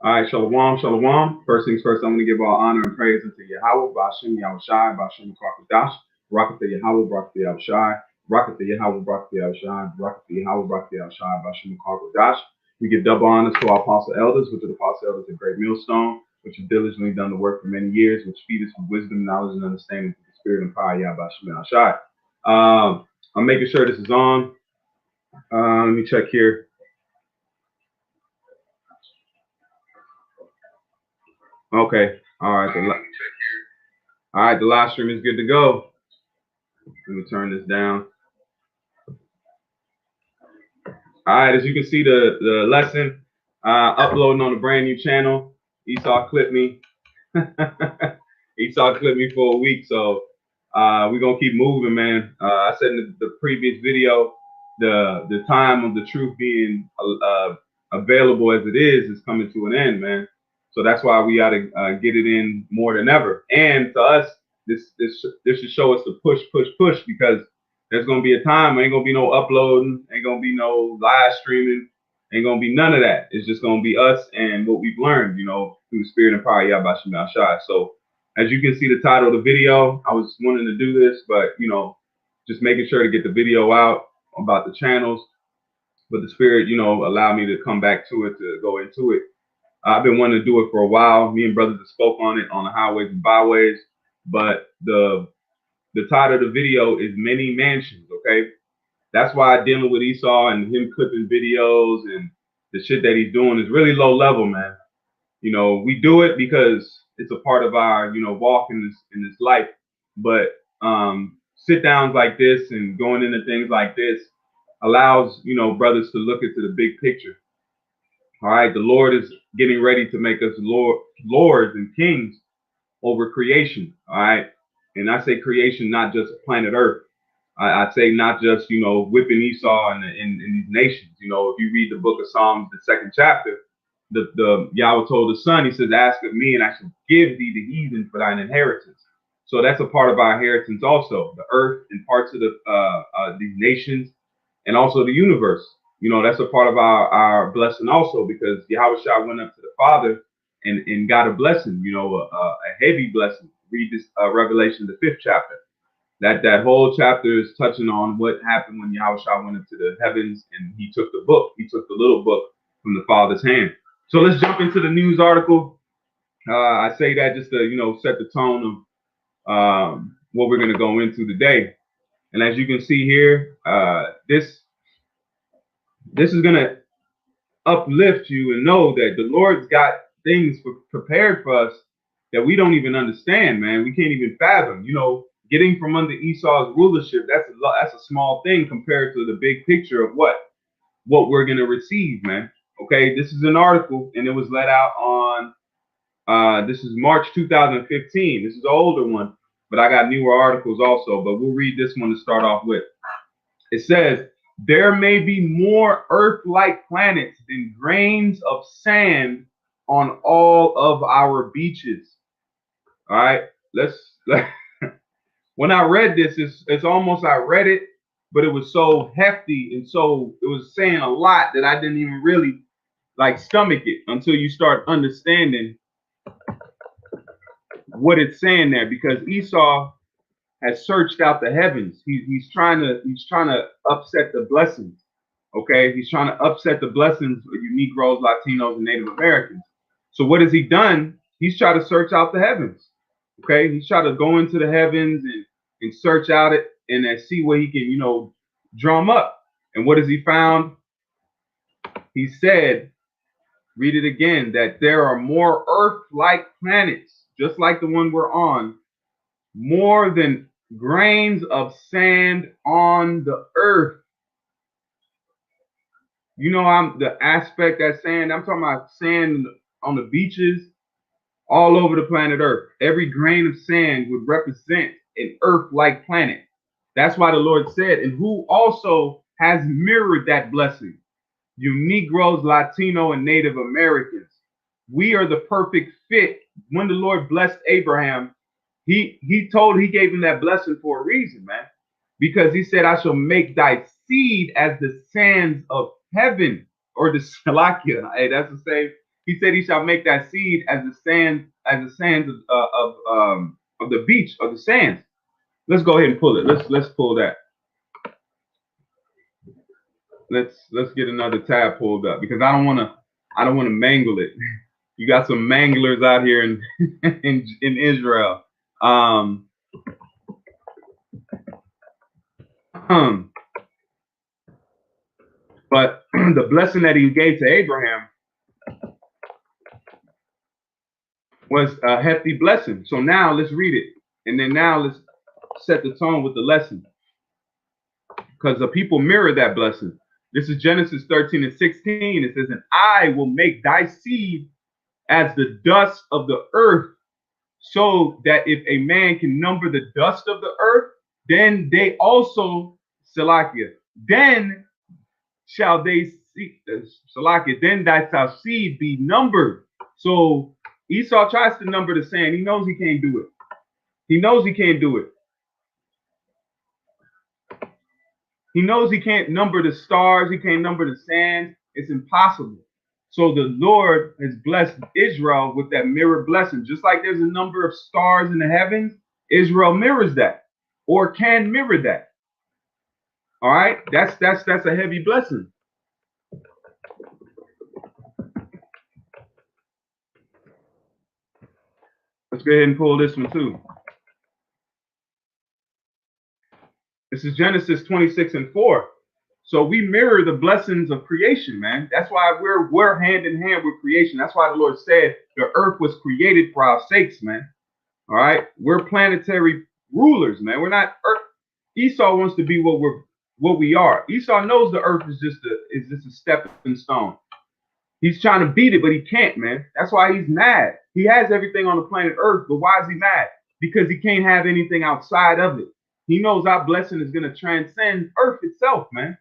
All right, shalom, shalom. First things first, I'm going to give all honor and praise unto Yahweh, Bashem Yahushai, Bashem Kwakadash, Barakatah Yahweh, Barakatah Yahushai, Barakatah Yahweh, Barakatah Yahushai, Barakatah Yahweh, Barakatah Yahushai, Bashem Kwakadash. We give double honors to our apostle elders, which are the apostle elders of Great Millstone, which have diligently done the work for many years, which feed us with wisdom, knowledge, and understanding through the spirit and power, Yah Bashem Yahushai. I'm making sure this is on. Let me check here. Okay. All right. The live stream is good to go. Let me turn this down. All right, as you can see, the lesson uploading on a brand new channel. Esau clipped me. Esau clipped me for a week, so we're gonna keep moving, man. I said in the previous video, the time of the truth being available as it is coming to an end, man. So that's why we gotta get it in more than ever. And to us, this should show us to push because there's gonna be a time ain't gonna be no uploading, ain't gonna be no live streaming, ain't gonna be none of that. It's just gonna be us and what we've learned, through the spirit and power of Yahweh Shai. So as you can see the title of the video, I was wanting to do this, but just making sure to get the video out about the channels. But the spirit, allowed me to come back to it, to go into it. I've been wanting to do it for a while. Me and brothers have spoke on it on the highways and byways, but the title of the video is Many Mansions, okay? That's why dealing with Esau and him clipping videos and the shit that he's doing is really low level, man. We do it because it's a part of our, walk in this life. But sit downs like this and going into things like this allows, brothers to look into the big picture. All right, the Lord is getting ready to make us lords and kings over creation. All right, and I say creation, not just planet Earth. I say not just whipping Esau in these nations. If you read the book of Psalms, the second chapter, the Yahweh told the son, he says, "Ask of me, and I shall give thee the heathen for thine inheritance." So that's a part of our inheritance, also the earth and parts of these nations, and also the universe. That's a part of our blessing also, because Yahweh Shah went up to the Father and got a blessing, a heavy blessing. Read this Revelation, the 5th chapter. That whole chapter is touching on what happened when Yahweh Shah went into the heavens and he took the book. He took the little book from the Father's hand. So let's jump into the news article. I say that just to set the tone of what we're going to go into today. And as you can see here, this is going to uplift you and know that the Lord's got things prepared for us that we don't even understand, man. We can't even fathom. Getting from under Esau's rulership, that's a small thing compared to the big picture of what we're gonna receive, man. Okay, this is an article, and it was let out on this is March 2015. This is an older one, but I got newer articles also. But we'll read this one to start off with. It says, there may be more Earth-like planets than grains of sand on all of our beaches. All right, when I read this, it's almost I read it, but it was so hefty and so it was saying a lot that I didn't even really stomach it until you start understanding what it's saying there, because Esau has searched out the heavens. He's trying to upset the blessings. Okay, he's trying to upset the blessings of you Negroes, Latinos, and Native Americans. So what has he done? He's tried to search out the heavens. Okay, he's tried to go into the heavens and search out it and then see what he can, drum up. And what has he found? He said, read it again, that there are more Earth-like planets, just like the one we're on, more than grains of sand on the earth. I'm the aspect that's sand. I'm talking about sand on the beaches all over the planet Earth. Every grain of sand would represent an Earth-like planet. That's why the Lord said, and who also has mirrored that blessing, you Negroes, Latino, and Native Americans. We are the perfect fit. When the Lord blessed Abraham, he gave him that blessing for a reason, man. Because he said, I shall make thy seed as the sands of heaven, or the Salakia. Hey, that's the same. He said he shall make that seed as the sands of the beach of the sands. Let's go ahead and pull it. Let's pull that. Let's get another tab pulled up because I don't want to mangle it. You got some manglers out here in in Israel. But the blessing that he gave to Abraham was a hefty blessing. So now let's read it. And then now let's set the tone with the lesson. Because the people mirror that blessing. This is Genesis 13 and 16. It says, and I will make thy seed as the dust of the earth, so that if a man can number the dust of the earth, then they also, Salakia, then shall they see, Salakia, then thy shall seed be numbered. So Esau tries to number the sand. He knows he can't do it. He knows he can't do it. He knows he can't number the stars. He can't number the sands. It's impossible. So the Lord has blessed Israel with that mirror blessing. Just like there's a number of stars in the heavens, Israel mirrors that or can mirror that. All right. That's a heavy blessing. Let's go ahead and pull this one too. This is Genesis 26 and 4. So we mirror the blessings of creation, man. That's why we're hand in hand with creation. That's why the Lord said the earth was created for our sakes, man. All right. We're planetary rulers, man. We're not earth. Esau wants to be what we are. Esau knows the earth is just a stepping stone. He's trying to beat it, but he can't, man. That's why he's mad. He has everything on the planet Earth, but why is he mad? Because he can't have anything outside of it. He knows our blessing is going to transcend Earth itself, man.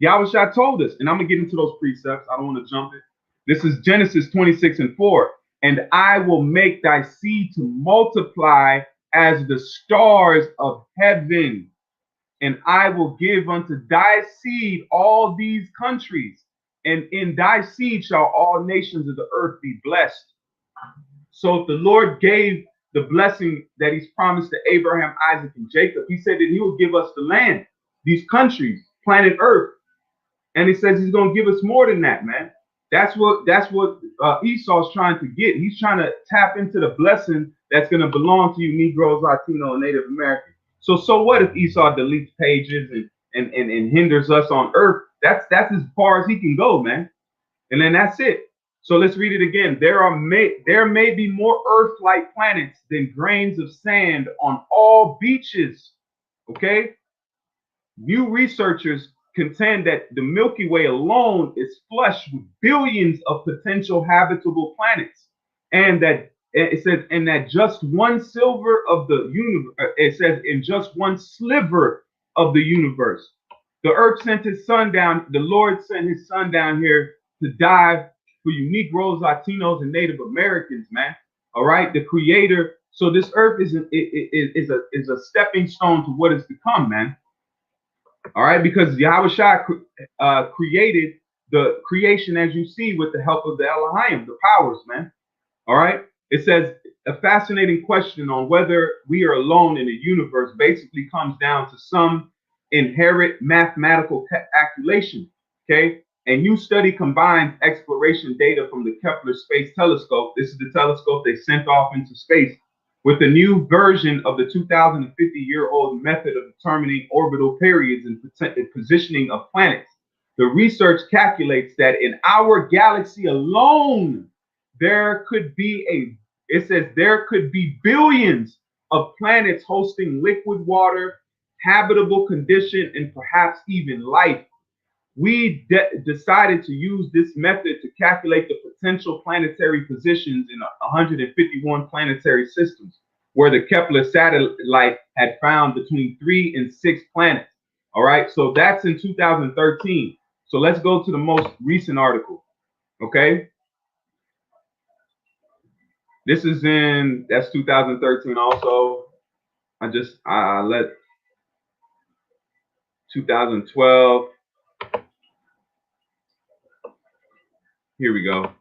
Yahushua told us, and I'm going to get into those precepts. I don't want to jump it. This is Genesis 26 and 4. And I will make thy seed to multiply as the stars of heaven. And I will give unto thy seed all these countries. And in thy seed shall all nations of the earth be blessed. So if the Lord gave the blessing that he's promised to Abraham, Isaac, and Jacob, he said that he will give us the land, these countries, planet earth. And he says he's going to give us more than that, man. That's what Esau's trying to get. He's trying to tap into the blessing that's going to belong to you, Negroes, Latino, and Native American. So what if Esau deletes pages and hinders us on earth? That's as far as he can go, man. And then that's it. So let's read it again. There may be more Earth-like planets than grains of sand on all beaches. Okay. New researchers contend that the Milky Way alone is flush with billions of potential habitable planets, and that it says, and that just one silver of the universe, it says, in just one sliver of the universe, the earth sent his son down. The Lord sent his son down here to die for you Negroes, Latinos, and Native Americans, man. All right, the Creator. So this earth is a stepping stone to what is to come, man. All right, because Yahushua created the creation as you see with the help of the Elohim, the powers, man. All right. It says a fascinating question on whether we are alone in the universe basically comes down to some inherent mathematical calculation. Okay. A new study combines exploration data from the Kepler Space Telescope. This is the telescope they sent off into space with a new version of the 2,050-year-old method of determining orbital periods and positioning of planets. The research calculates that in our galaxy alone, there could be billions of planets hosting liquid water, habitable condition, and perhaps even life. We decided to use this method to calculate the potential planetary positions in 151 planetary systems, where the Kepler satellite had found between 3 and 6 planets. All right, so that's in 2013. So let's go to the most recent article. Okay. This is that's 2013 also. I let 2012. Here we go.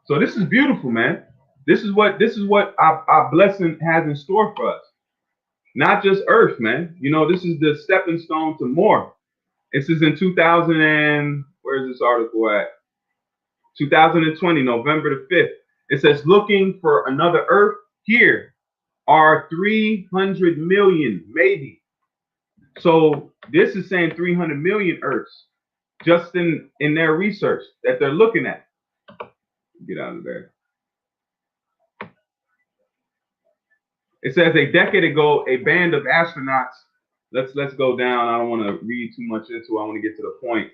So this is beautiful, man. This is what our blessing has in store for us. Not just earth, man. You know, this is the stepping stone to more. This is in 2000 and where is this article at? 2020, November the 5th. It says, looking for another earth here are 300 million, maybe. So this is saying 300 million earths just in their research that they're looking at. Get out of there. It says a decade ago, a band of astronauts. Let's go down. I don't want to read too much into it. I want to get to the point.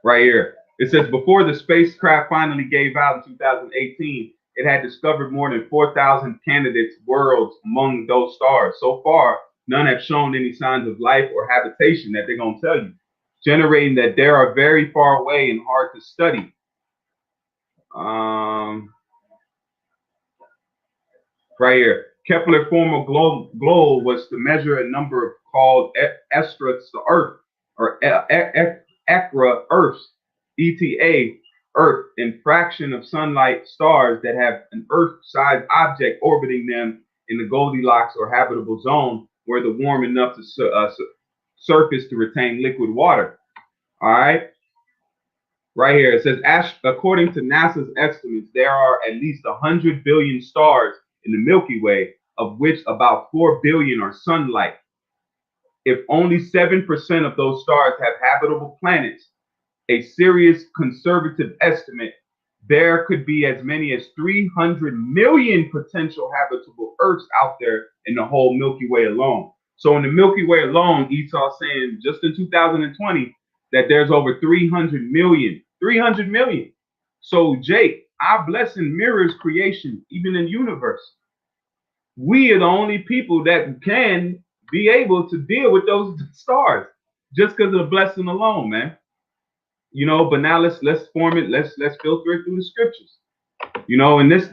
Right here. It says before the spacecraft finally gave out in 2018, it had discovered more than 4,000 candidates worlds among those stars. So far, none have shown any signs of life or habitation that they're going to tell you, generating that they are very far away and hard to study. Right here. Kepler's former goal was to measure a number called extra Earth or ECRA Earths, ETA Earth, in fraction of sunlight stars that have an Earth-sized object orbiting them in the Goldilocks or habitable zone where they're warm enough to surface to retain liquid water. All right. Right here, it says, according to NASA's estimates, there are at least 100 billion stars in the Milky Way, of which about 4 billion are sun-like. If only 7% of those stars have habitable planets, a serious conservative estimate, there could be as many as 300 million potential habitable Earths out there in the whole Milky Way alone. So in the Milky Way alone, Esau's saying just in 2020 that there's over 300 million. 300 million. So Jake, our blessing mirrors creation, even in the universe. We are the only people that can be able to deal with those stars just because of the blessing alone, man. You know, but now let's form it, let's filter it through the scriptures. You know, and this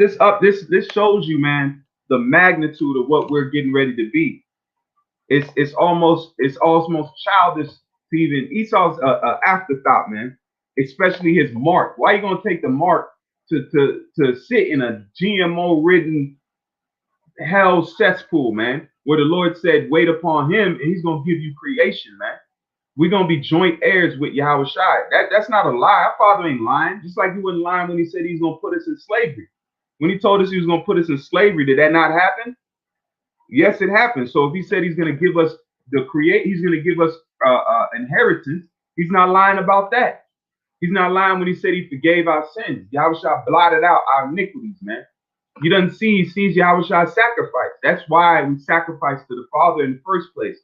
shows you, man, the magnitude of what we're getting ready to be. It's almost childish to even Esau's afterthought, man. Especially his mark. Why are you gonna take the mark to sit in a GMO ridden hell cesspool, man? Where the Lord said, wait upon him, and he's gonna give you creation, man. We're gonna be joint heirs with Yahweh Shai. That's not a lie. Our Father ain't lying. Just like he wasn't lying when he said he's gonna put us in slavery. When he told us he was gonna put us in slavery, did that not happen? Yes, it happened. So if he said he's gonna give us he's gonna give us inheritance, he's not lying about that. He's not lying when he said he forgave our sins. Yahweh Shai blotted out our iniquities, man. He doesn't see, he sees Yahweh Shai's sacrifice. That's why we sacrifice to the Father in the first place,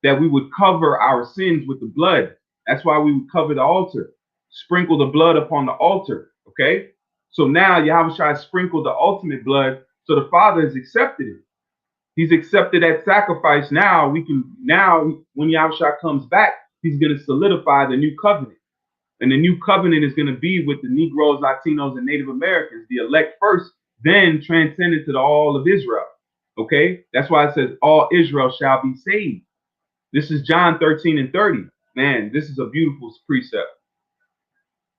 that we would cover our sins with the blood. That's why we would cover the altar, sprinkle the blood upon the altar, okay? So now Yahweh Shai sprinkled the ultimate blood, so the Father has accepted it. He's accepted that sacrifice. Now when Yahweh Shai comes back, he's going to solidify the new covenant. And the new covenant is going to be with the Negroes, Latinos, and Native Americans, the elect first, then transcended to all of Israel. Okay? That's why it says all Israel shall be saved. This is John 13 and 30. Man, this is a beautiful precept.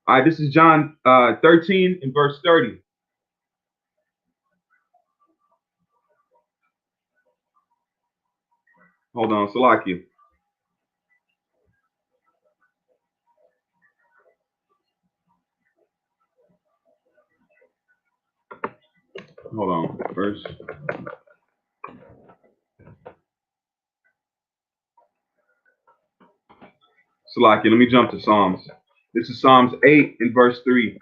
All right, this is John 13 and verse 30. Hold on, Salakia. Hold on, verse. Salakia, let me jump to Psalms. This is Psalms 8 and verse 3.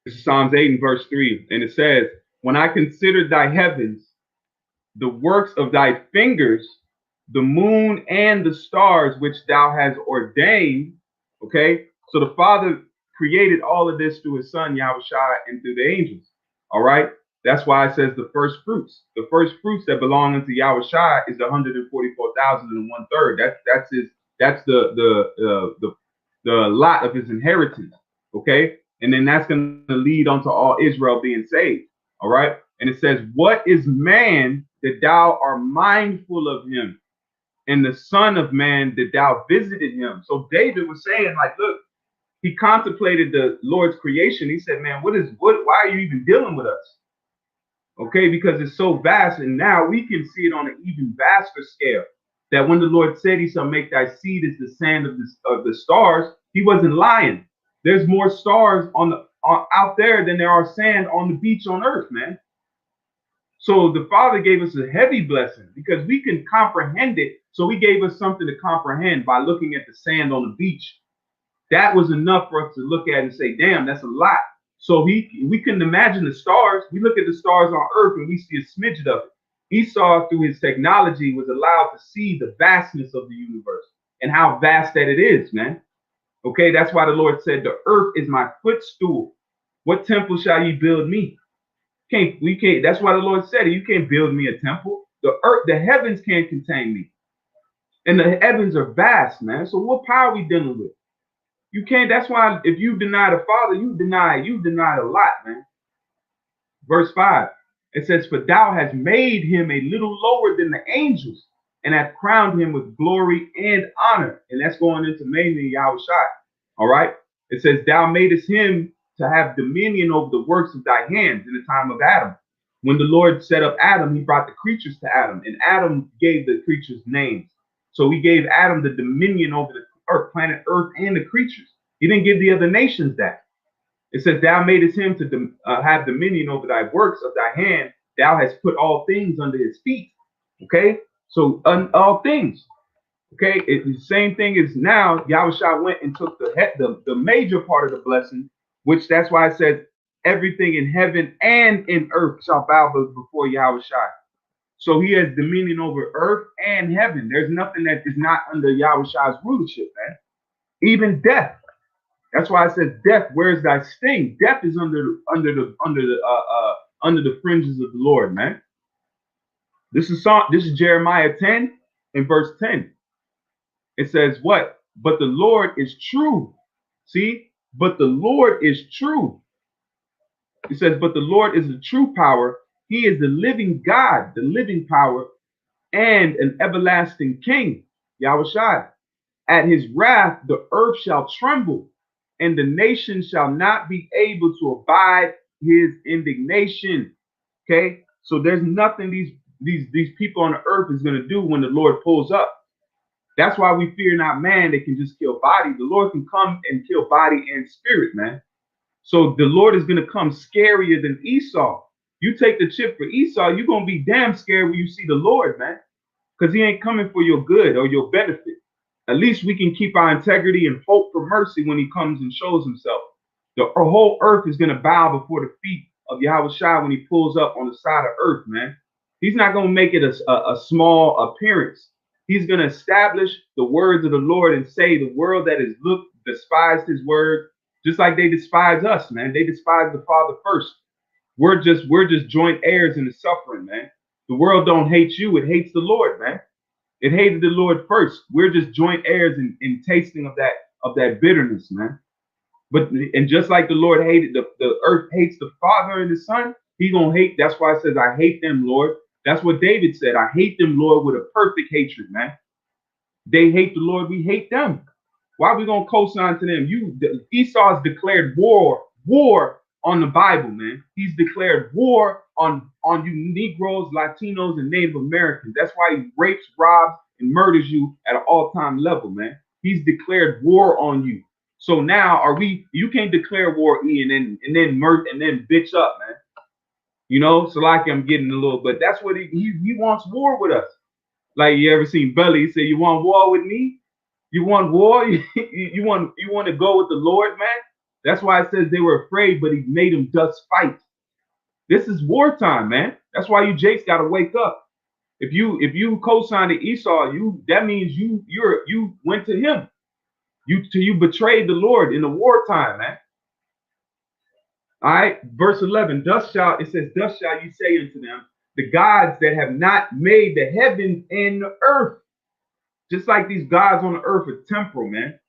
This is Psalms 8 and verse 3. And it says, when I considered thy heavens, the works of thy fingers, the moon and the stars which thou hast ordained. Okay, so the Father created all of this through his Son Yahweh Shai and through the angels. All right, that's why it says the first fruits. The first fruits that belong unto Yahweh Shai is the 144,001/3. That's the lot of his inheritance. Okay, and then that's going to lead onto all Israel being saved. All right. And it says, what is man that thou art mindful of him? And the son of man that thou visited him. So David was saying, like, look, he contemplated the Lord's creation. He said, man, why are you even dealing with us? Okay, because it's so vast. And now we can see it on an even vaster scale. That when the Lord said he shall make thy seed as the sand of the stars, he wasn't lying. There's more stars out there than there are sand on the beach on earth, man. So the Father gave us a heavy blessing because we can comprehend it. So he gave us something to comprehend by looking at the sand on the beach. That was enough for us to look at and say, damn, that's a lot. So we can imagine the stars. We look at the stars on earth and we see a smidget of it. Esau, through his technology, was allowed to see the vastness of the universe and how vast that it is, man. Okay, that's why the Lord said, the earth is my footstool. What temple shall ye build me? We can't. That's why the Lord said it. You can't build me a temple. The earth, the heavens can't contain me. And the heavens are vast, man. So what power are we dealing with? You can't. That's why if you deny the Father, you deny a lot, man. Verse 5, it says, for thou hast made him a little lower than the angels and have crowned him with glory and honor. And that's going into mainly Yahushua. All right. It says, thou madest him to have dominion over the works of thy hands in the time of Adam. When the Lord set up Adam, he brought the creatures to Adam, and Adam gave the creatures names. So he gave Adam the dominion over the earth, planet Earth, and the creatures. He didn't give the other nations that. It says, thou madest him to have dominion over thy works of thy hand. Thou hast put all things under his feet. Okay, so all things. Okay, it's the same thing as now. Yahushua went and took the major part of the blessing, which that's why it says everything in heaven and in earth shall bow before Yahushua. So he has dominion over earth and heaven. There's nothing that is not under Yahushua's rulership, man. Even death. That's why it says, death, where's thy sting? Death is under the fringes of the Lord, man. This is Jeremiah 10 and verse 10. It says what? But the Lord is true. See? But the Lord is true. It says, but the Lord is the true power. He is the living God, the living power, and an everlasting king, Yahushua. At his wrath, the earth shall tremble, and the nations shall not be able to abide his indignation. Okay, so there's nothing these people on the earth is going to do when the Lord pulls up. That's why we fear not man that can just kill body. The Lord can come and kill body and spirit, man. So the Lord is going to come scarier than Esau. You take the chip for Esau, you're going to be damn scared when you see the Lord, man, because he ain't coming for your good or your benefit. At least we can keep our integrity and hope for mercy when he comes and shows himself. The whole earth is going to bow before the feet of Yahushua when he pulls up on the side of earth, man. He's not going to make it a small appearance. He's going to establish the words of the Lord and say the world that has despised his word, just like they despise us, man. They despise the Father first. We're just joint heirs in the suffering, man. The world don't hate you, it hates the Lord, man. It hated the Lord first. We're just joint heirs in tasting of that bitterness, man. And just like the Lord hated the earth hates the Father and the Son, he gonna hate. That's why it says, I hate them, Lord. That's what David said. I hate them, Lord, with a perfect hatred, man. They hate the Lord, we hate them. Why are we gonna co-sign to them? Esau has declared war on the Bible, man. He's declared war on you Negroes, Latinos, and Native Americans. That's why he rapes, robs, and murders you at an all-time level, man. He's declared war on you. So now you can't declare war, Ian, and then bitch up, man. You know, so like I'm getting a little, but that's what he wants war with us. Like, you ever seen Belly? He said, you want war with me? You want war? you want to go with the Lord, man? That's why it says they were afraid, but he made them thus fight. This is wartime, man. That's why you Jakes got to wake up. If you co-signed to Esau, that means you went to him. You betrayed the Lord in the wartime, man. All right, verse 11. Thus shall you say unto them, the gods that have not made the heavens and the earth. Just like these gods on the earth are temporal, man.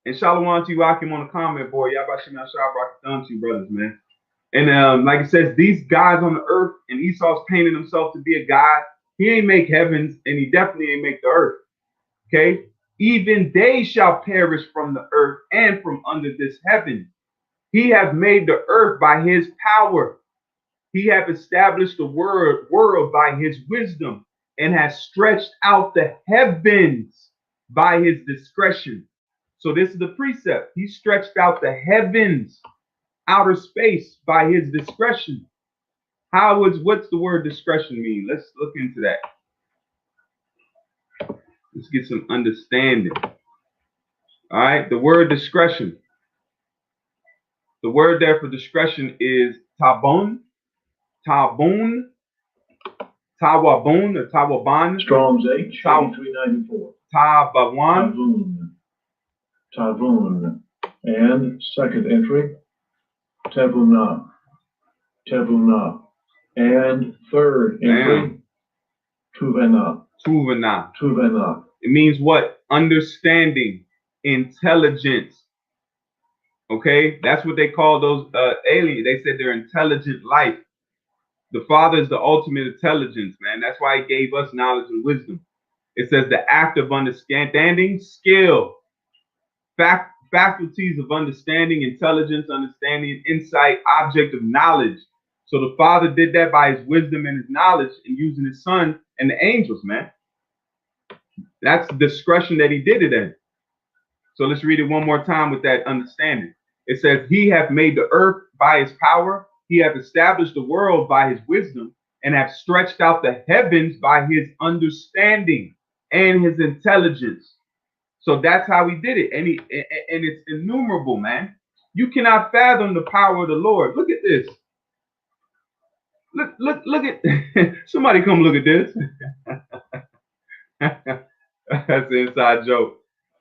And shalom to you, Akim, on the comment board. Y'all about to thumb to you, brothers, man. And like it says, these gods on the earth, and Esau's painting himself to be a god. He ain't make heavens, and he definitely ain't make the earth. Okay? Even they shall perish from the earth and from under this heaven. He hath made the earth by his power. He hath established the world by his wisdom, and has stretched out the heavens by his discretion. So this is the precept. He stretched out the heavens, outer space, by his discretion. What's the word discretion mean? Let's look into that. Let's get some understanding. All right, the word discretion. The word there for discretion is tabun, tabun, tawabun, or tawaban. Strong's H, 8394. Tabawan. Tavun. And second entry, Tevuna. Tevuna. And third entry, Tuvena. Tuvena. Tuvena. It means what? Understanding, intelligence. Okay, that's what they call those aliens. They said they're intelligent life. The Father is the ultimate intelligence, man. That's why he gave us knowledge and wisdom. It says the act of understanding, skill, faculties of understanding, intelligence, understanding, insight, object of knowledge. So the Father did that by his wisdom and his knowledge and using his Son and the angels, man. That's the discretion that he did it in. So let's read it one more time with that understanding. It says, he hath made the earth by his power. He hath established the world by his wisdom, and hath stretched out the heavens by his understanding and his intelligence. So that's how he did it. And it's innumerable, man. You cannot fathom the power of the Lord. Look at this. Look at somebody come look at this. That's an inside joke.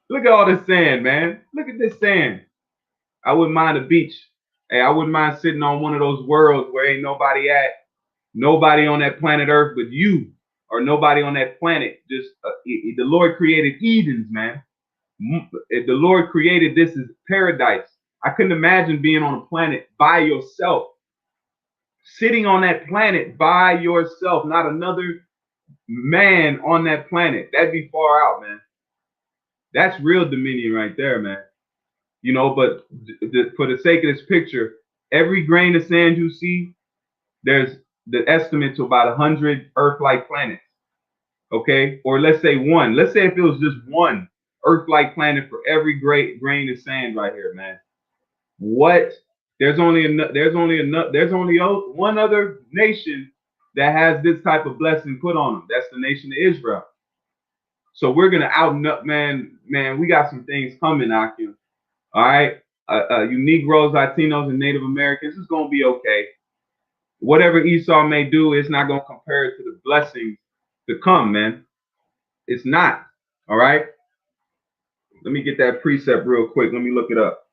Look at all this sand, man. Look at this sand. I wouldn't mind a beach. Hey, I wouldn't mind sitting on one of those worlds where ain't nobody at, nobody on that planet Earth but you, or nobody on that planet. Just the Lord created Edens, man. The Lord created this as paradise. I couldn't imagine being on a planet by yourself, sitting on that planet by yourself, not another man on that planet. That'd be far out, man. That's real dominion right there, man. You know, but for the sake of this picture, every grain of sand you see, there's the estimate to about 100 Earth-like planets. Okay, or let's say one. Let's say if it was just one Earth-like planet for every grain of sand right here, man. What? There's only one other nation that has this type of blessing put on them. That's the nation of Israel. So we're gonna outnut, man. We got some things coming, Akim. All right, you Negroes, Latinos, and Native Americans, it's gonna be okay. Whatever Esau may do, it's not gonna compare to the blessings to come, man. It's not. All right. Let me get that precept real quick. Let me look it up.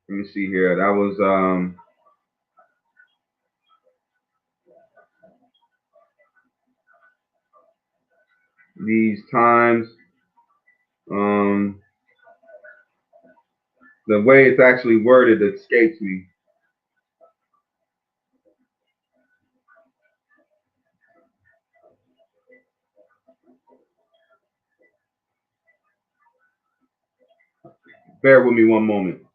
Let me see here. That was these times. The way it's actually worded escapes me. Bear with me one moment.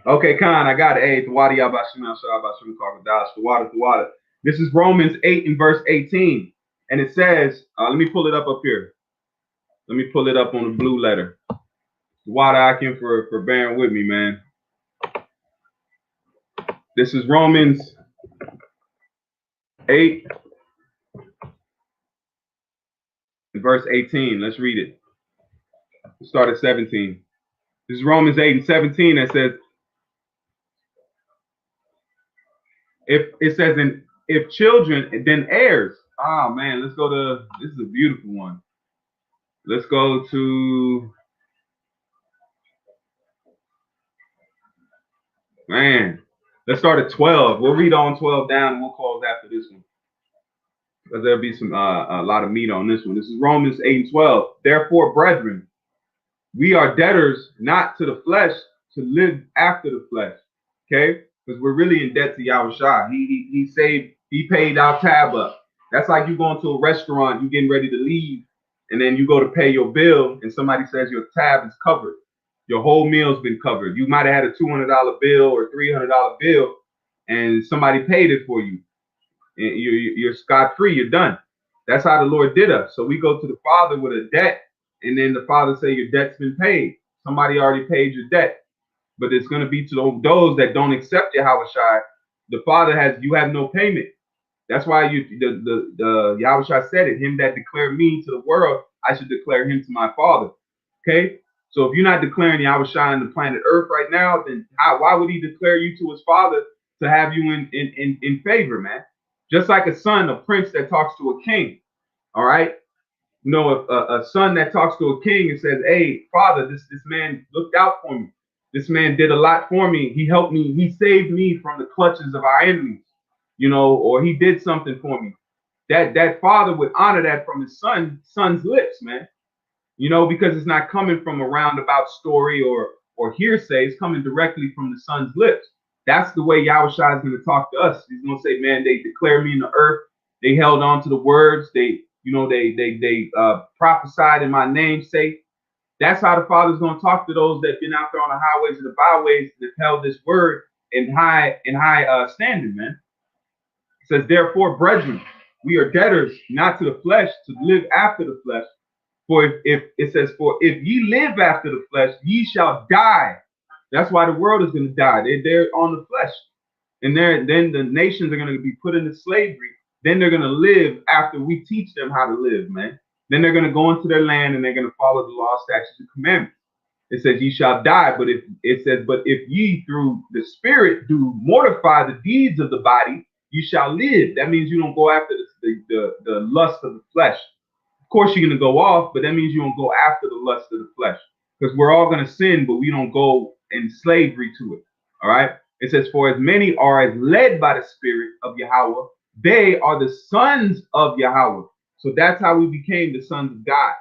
Okay, Khan, I got it. Hey, Tawadi Yabashim Shabashim Karkadash, Tawada. This is Romans 8 and verse 18. And it says, let me pull it up here. Let me pull it up on the blue letter. Tawada Akim for bearing with me, man. This is Romans 8 and verse 18. Let's read it. We'll start at 17. This is Romans 8 and 17 that says, if children, then heirs. Ah, man, let's go to, this is a beautiful one. Let's go to, man, Let's start at 12. We'll read on 12 down and we'll close after this one. Because there'll be some a lot of meat on this one. This is Romans 8 and 12. Therefore, brethren, we are debtors not to the flesh to live after the flesh. Okay? Because we're really in debt to Yahushua. He saved, he paid our tab up. That's like you going to a restaurant, you getting ready to leave, and then you go to pay your bill, and somebody says your tab is covered. Your whole meal's been covered. You might have had a $200 bill or $300 bill, and somebody paid it for you. And you're scot-free, you're done. That's how the Lord did us. So we go to the Father with a debt, and then the Father say your debt's been paid. Somebody already paid your debt. But it's going to be to those that don't accept Yahushua. The Father you have no payment. That's why the Yahushua said it. Him that declared me to the world, I should declare him to my Father. Okay? So if you're not declaring Yahushua on the planet Earth right now, then why would he declare you to his Father to have you in favor, man? Just like a son, a prince that talks to a king. All right? You know, a son that talks to a king and says, hey, Father, this man looked out for me. This man did a lot for me. He helped me. He saved me from the clutches of our enemies, you know, or he did something for me. That father would honor that from his son's lips, man. You know, because it's not coming from a roundabout story or hearsay. It's coming directly from the son's lips. That's the way Yahushua is going to talk to us. He's going to say, man, they declared me in the earth. They held on to the words. They prophesied in my name's sake. That's how the Father's going to talk to those that have been out there on the highways and the byways that held this word in high standard, man. It says, therefore, brethren, we are debtors not to the flesh to live after the flesh. For if it says, for if ye live after the flesh, ye shall die. That's why the world is going to die. They're on the flesh. And then the nations are going to be put into slavery. Then they're going to live after we teach them how to live, man. Then they're going to go into their land and they're going to follow the law, statutes, and commandments. It says, ye shall die. But if ye through the Spirit do mortify the deeds of the body, you shall live. That means you don't go after the lust of the flesh. Of course, you're going to go off, but that means you don't go after the lust of the flesh. Because we're all going to sin, but we don't go in slavery to it. All right? It says, for as many are as led by the Spirit of Yahweh, they are the sons of Yahweh. So that's how we became the sons of God.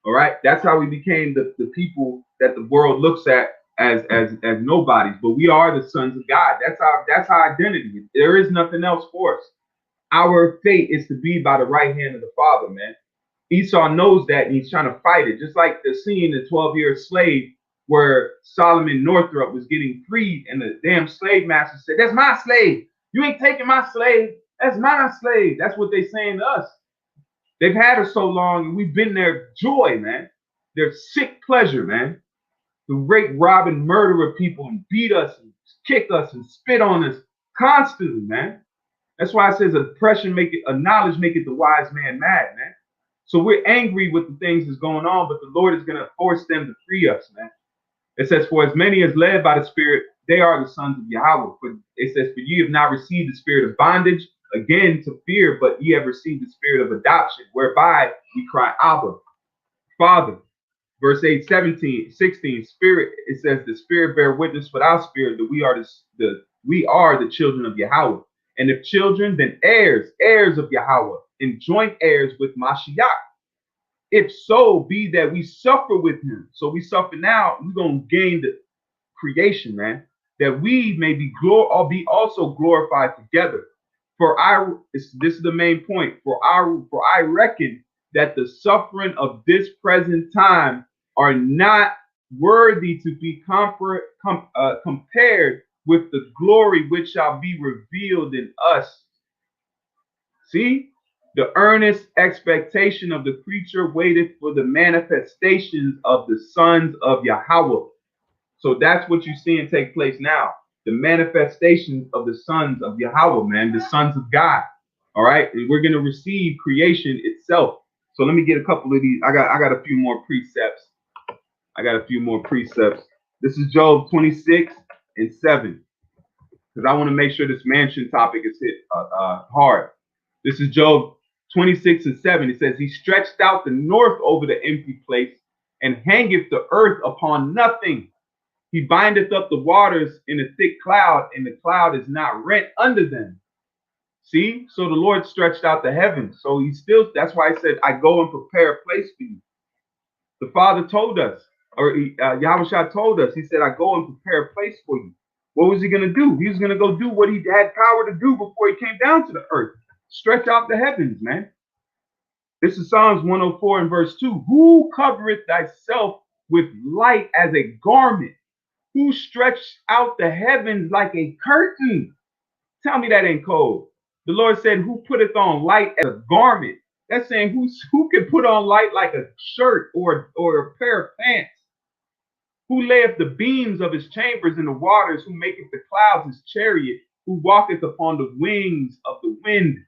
All right? That's how we became the people that the world looks at as nobodies. But we are the sons of God. That's our identity. There is nothing else for us. Our fate is to be by the right hand of the Father, man. Esau knows that, and he's trying to fight it. Just like the scene in 12-Year Slave where Solomon Northrop was getting freed, and the damn slave master said, that's my slave. You ain't taking my slave. That's my slave. That's what they're saying to us. They've had us so long, and we've been their joy, man. Their sick pleasure, man. The rape, rob, and murder of people and beat us and kick us and spit on us constantly, man. That's why it says oppression knowledge make it the wise man mad, man. So we're angry with the things that's going on, but the Lord is going to force them to free us, man. It says, for as many as led by the Spirit, they are the sons of Yahweh. But it says, for ye have not received the spirit of bondage, again to fear, but ye have received the spirit of adoption, whereby we cry, Abba, Father. Verse 8, 16, Spirit, it says, the Spirit bear witness with our spirit that we are the children of Yahweh. And if children, then heirs of Yahweh, and joint heirs with Mashiach. If so be that we suffer with him. So we suffer now, we're going to gain the creation, man, that we may be also glorified together. This is the main point. For I reckon that the suffering of this present time are not worthy to be compared with the glory which shall be revealed in us. See, the earnest expectation of the creature waited for the manifestations of the sons of Yahweh. So that's what you're seeing take place now. The manifestations of the sons of Yahweh, man, the sons of God. All right. And we're going to receive creation itself. So let me get a couple of these. I got a few more precepts. This is Job 26 and 7. Because I want to make sure this mansion topic is hit hard. This is Job 26 and 7. It says, he stretched out the north over the empty place and hangeth the earth upon nothing. He bindeth up the waters in a thick cloud, and the cloud is not rent under them. See, so the Lord stretched out the heavens. So he still, that's why he said, I go and prepare a place for you. The Father told us, or Yahushua told us, he said, I go and prepare a place for you. What was he going to do? He was going to go do what he had power to do before he came down to the earth. Stretch out the heavens, man. This is Psalms 104 and verse 2. Who covereth thyself with light as a garment? Who stretched out the heavens like a curtain? Tell me that ain't cold. The Lord said, who putteth on light as a garment? That's saying who can put on light like a shirt or a pair of pants? Who layeth the beams of his chambers in the waters? Who maketh the clouds his chariot? Who walketh upon the wings of the wind?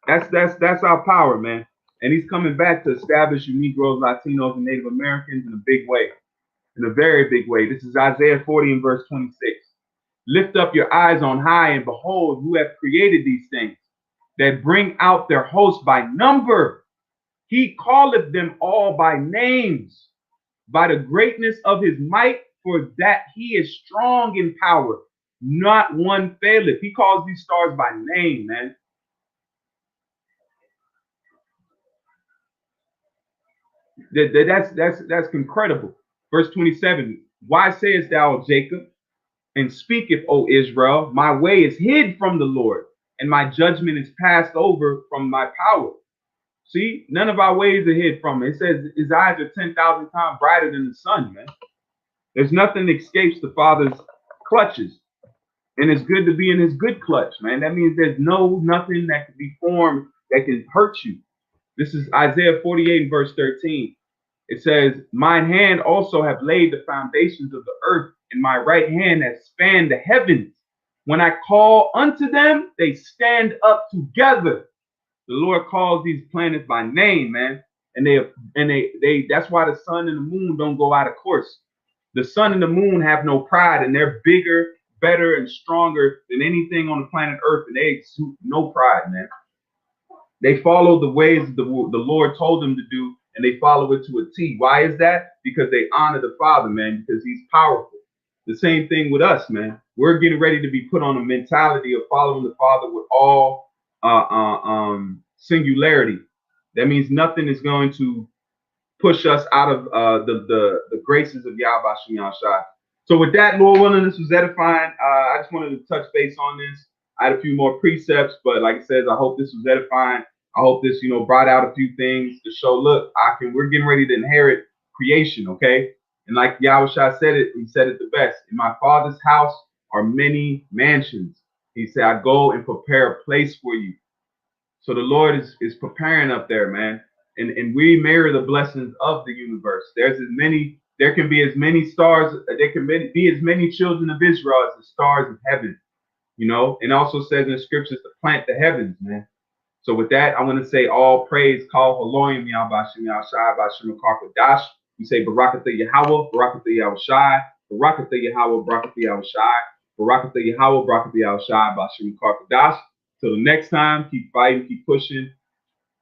That's our power, man. And he's coming back to establish you Negroes, Latinos, and Native Americans in a big way, in a very big way. This is Isaiah 40 and verse 26. Lift up your eyes on high and behold who have created these things that bring out their host by number. He calleth them all by names, by the greatness of his might, for that he is strong in power. Not one faileth. He calls these stars by name, man. That's incredible. Verse 27. Why sayest thou, Jacob, and speaketh, O Israel, my way is hid from the Lord, and my judgment is passed over from my power. See, none of our ways are hid from him. It says his eyes are 10,000 times brighter than the sun, man. There's nothing that escapes the Father's clutches. And it's good to be in his good clutch, man. That means there's nothing that can be formed that can hurt you. This is Isaiah 48 and verse 13. It says, mine hand also have laid the foundations of the earth, and my right hand has spanned the heavens. When I call unto them, they stand up together. The Lord calls these planets by name, man. And that's why the sun and the moon don't go out of course. The sun and the moon have no pride, and they're bigger, better, and stronger than anything on the planet Earth, and they exude no pride, man. They follow the ways the Lord told them to do, and they follow it to a T. Why is that? Because they honor the Father, man, because he's powerful. The same thing with us, man. We're getting ready to be put on a mentality of following the Father with all singularity. That means nothing is going to push us out of the graces of Yahweh Shem Yahshai. So with that, Lord willing, this was edifying. I just wanted to touch base on this. I had a few more precepts, but like I said, I hope this was edifying. I hope this, brought out a few things to show, look, we're getting ready to inherit creation, okay? And like Yahushua said it, he said it the best. In my Father's house are many mansions. He said, I go and prepare a place for you. So the Lord is preparing up there, man. And we mirror the blessings of the universe. There can be as many stars, there can be as many children of Israel as the stars of heaven, and also says in the scriptures to plant the heavens, man. So with that, I want to say all praise, call Haloyim, Yahbashim, Yahshai, Bashim, Karkadash. We say Barakatha Yahweh, Barakatha Yahushai, Barakatha Yahweh, Barakatha Yahushai, Barakatha Yahweh, Barakatha Yahushai, Bashim, Karkadash. Till the next time, keep fighting, keep pushing.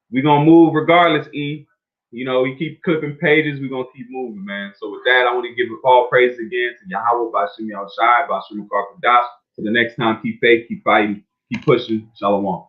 We're going to move regardless, E. We keep clipping pages. We're going to keep moving, man. So with that, I want to give all praise again to Yahweh, Bashim, Yahushai, Bashim, Karkadash. Till the next time, keep faith, keep fighting, keep pushing. Shalom.